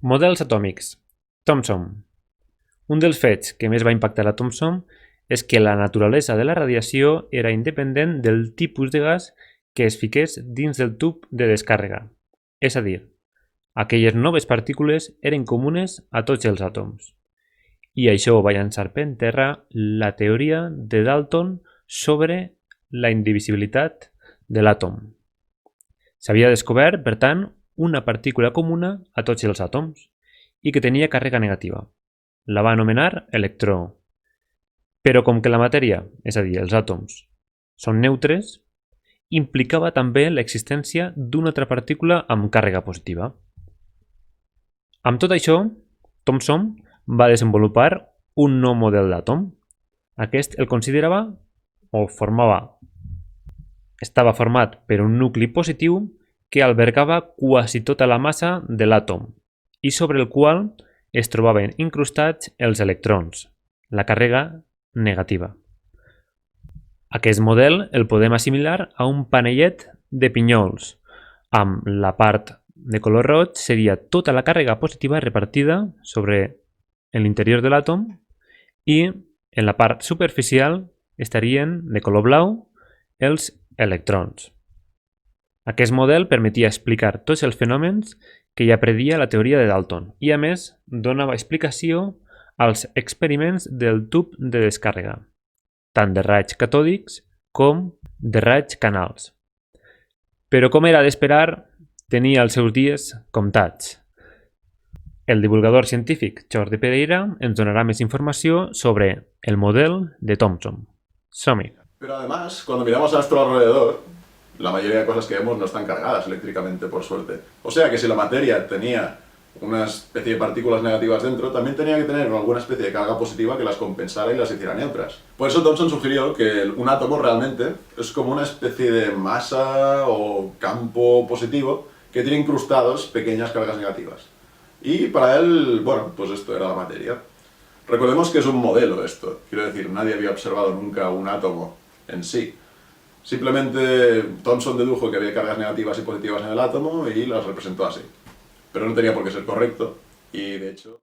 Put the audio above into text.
Models atòmics. Thomson. Un dels fets que més va impactar a Thomson és que la naturalesa de la radiació era independent del tipus de gas que es fiqués dins del tub de descàrrega. És a dir, aquelles noves partícules eren comunes a tots els àtoms. I això va llançar per terra la teoria de Dalton sobre la indivisibilitat de l'àtom. S'havia descobert, per tant, una partícula comuna a tots els àtoms i que tenia càrrega negativa. La va anomenar electró. Però com que la matèria, és a dir, els àtoms, són neutres, implicava també l'existència d'una altra partícula amb càrrega positiva. Amb tot això, Thomson va desenvolupar un nou model d'àtom. Aquest el considerava estava format per un nucli positiu que albergava quasi tota la massa de l'àtom i sobre el qual es trobaven incrustats els electrons, la càrrega negativa. Aquest model el podem assimilar a un panellet de pinyols, amb la part de color roig seria tota la càrrega positiva repartida sobre l'interior de l'àtom i en la part superficial estarien de color blau els electrons. Aquest model permetia explicar tots els fenòmens que ja predia la teoria de Dalton i, a més, donava explicació als experiments del tub de descàrrega, tant de raigs catòdics com de raigs canals. Però, com era d'esperar, tenia els seus dies comptats. El divulgador científic Jordi Pereira ens donará más información sobre el modelo de Thomson. Som-hi. Pero además, cuando miramos a nuestro alrededor, la mayoría de cosas que vemos no están cargadas eléctricamente, por suerte. O sea que si la materia tenía una especie de partículas negativas dentro, también tenía que tener alguna especie de carga positiva que las compensara y las hiciera neutras. Por eso Thomson sugirió que un átomo realmente es como una especie de masa o campo positivo que tiene incrustados pequeñas cargas negativas. Y para él, bueno, pues esto era la materia. Recordemos que es un modelo esto, quiero decir, nadie había observado nunca un átomo en sí. Simplemente Thomson dedujo que había cargas negativas y positivas en el átomo y las representó así. Pero no tenía por qué ser correcto y de hecho...